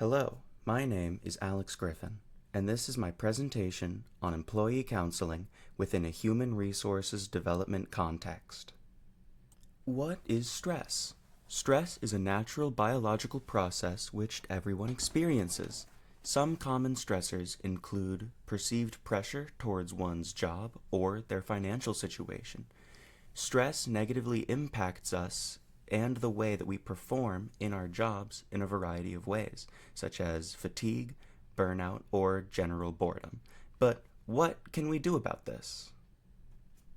Hello, my name is Alex Griffin, and this is my presentation on employee counseling within a human resources development context. What is stress? Stress is a natural biological process which everyone experiences. Some common stressors include perceived pressure towards one's job or their financial situation. Stress negatively impacts us and the way that we perform in our jobs in a variety of ways, such as fatigue, burnout, or general boredom. But what can we do about this?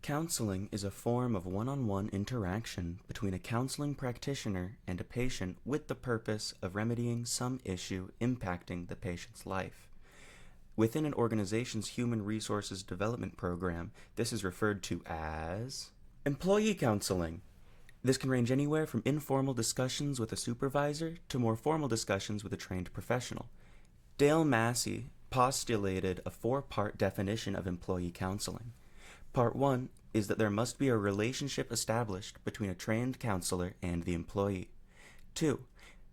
Counseling is a form of one-on-one interaction between a counseling practitioner and a patient with the purpose of remedying some issue impacting the patient's life. Within an organization's human resources development program, this is referred to as employee counseling. This can range anywhere from informal discussions with a supervisor to more formal discussions with a trained professional. Dale Massey postulated a four-part definition of employee counseling. Part 1 is that there must be a relationship established between a trained counselor and the employee. 2.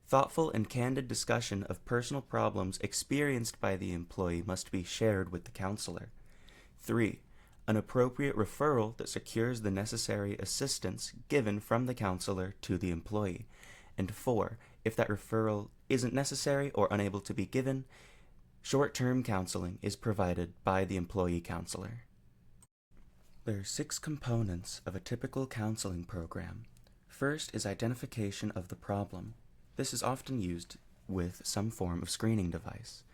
Thoughtful and candid discussion of personal problems experienced by the employee must be shared with the counselor. 3. An appropriate referral that secures the necessary assistance given from the counselor to the employee. And 4. If that referral isn't necessary or unable to be given, short-term counseling is provided by the employee counselor. There are 6 components of a typical counseling program. First is identification of the problem. This is often used with some form of screening device.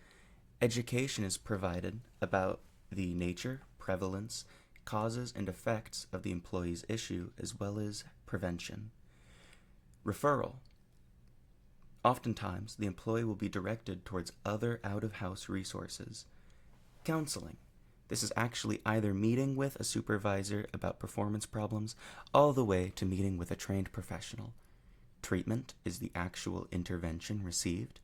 Education is provided about the nature, prevalence, causes, and effects of the employee's issue, as well as prevention. Referral. Oftentimes, the employee will be directed towards other out-of-house resources. Counseling. This is actually either meeting with a supervisor about performance problems, all the way to meeting with a trained professional. Treatment is the actual intervention received,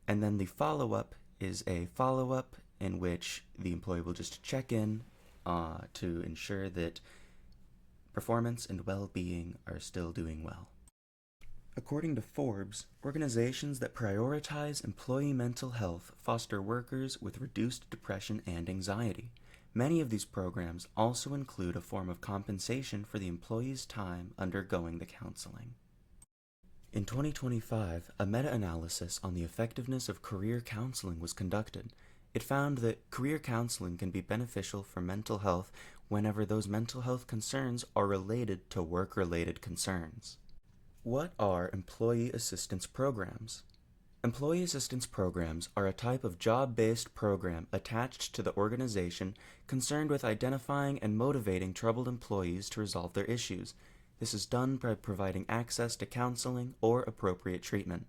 and then the follow-up is a follow-up in which the employee will just check in to ensure that performance and well-being are still doing well. According to Forbes, organizations that prioritize employee mental health foster workers with reduced depression and anxiety. Many of these programs also include a form of compensation for the employee's time undergoing the counseling. In 2025, a meta-analysis on the effectiveness of career counseling was conducted. It found that career counseling can be beneficial for mental health whenever those mental health concerns are related to work-related concerns. What are employee assistance programs? Employee assistance programs are a type of job-based program attached to the organization concerned with identifying and motivating troubled employees to resolve their issues. This is done by providing access to counseling or appropriate treatment.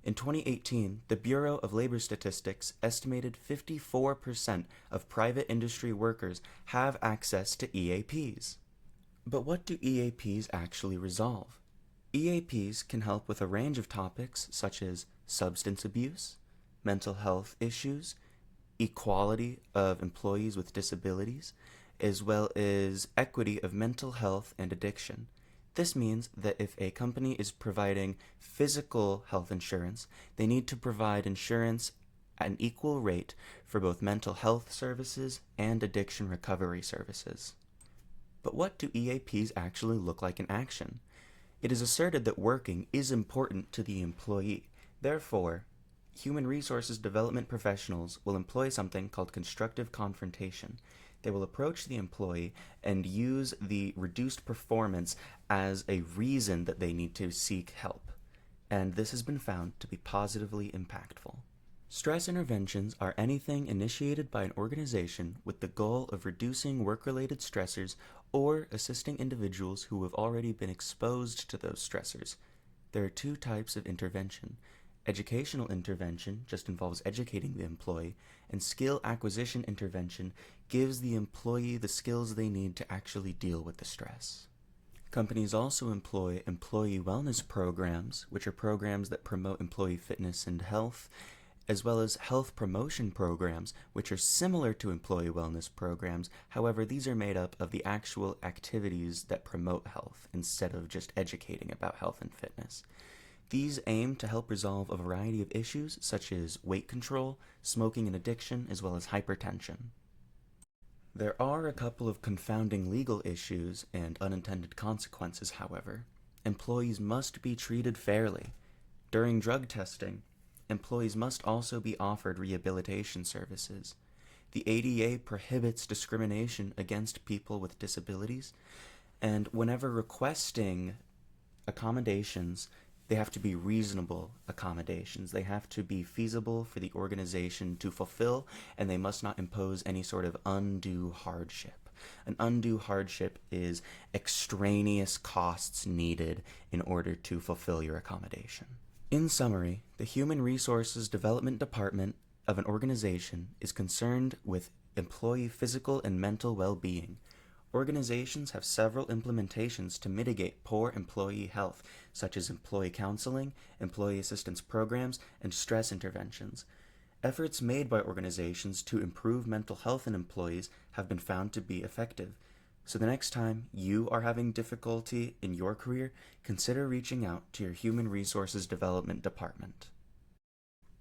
In 2018, the Bureau of Labor Statistics estimated 54% of private industry workers have access to EAPs. But what do EAPs actually resolve? EAPs can help with a range of topics such as substance abuse, mental health issues, equality of employees with disabilities, as well as equity of mental health and addiction. This means that if a company is providing physical health insurance, they need to provide insurance at an equal rate for both mental health services and addiction recovery services. But what do EAPs actually look like in action? It is asserted that working is important to the employee. Therefore, human resources development professionals will employ something called constructive confrontation. They will approach the employee and use the reduced performance as a reason that they need to seek help. And this has been found to be positively impactful. Stress interventions are anything initiated by an organization with the goal of reducing work-related stressors or assisting individuals who have already been exposed to those stressors. There are 2 types of intervention. Educational intervention just involves educating the employee, and skill acquisition intervention gives the employee the skills they need to actually deal with the stress. Companies also employ employee wellness programs, which are programs that promote employee fitness and health, as well as health promotion programs, which are similar to employee wellness programs. However, these are made up of the actual activities that promote health instead of just educating about health and fitness. These aim to help resolve a variety of issues such as weight control, smoking and addiction, as well as hypertension. There are a couple of confounding legal issues and unintended consequences, however. Employees must be treated fairly. During drug testing, employees must also be offered rehabilitation services. The ADA prohibits discrimination against people with disabilities, and whenever requesting accommodations, they have to be reasonable accommodations. They have to be feasible for the organization to fulfill, and they must not impose any sort of undue hardship. An undue hardship is extraneous costs needed in order to fulfill your accommodation. In summary, the Human Resources Development Department of an organization is concerned with employee physical and mental well-being. Organizations have several implementations to mitigate poor employee health, such as employee counseling, employee assistance programs, and stress interventions. Efforts made by organizations to improve mental health in employees have been found to be effective. So the next time you are having difficulty in your career, consider reaching out to your Human Resources Development Department.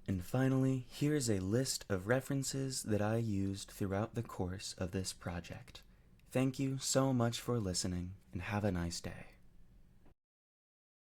And finally, here is a list of references that I used throughout the course of this project. Thank you so much for listening, and have a nice day.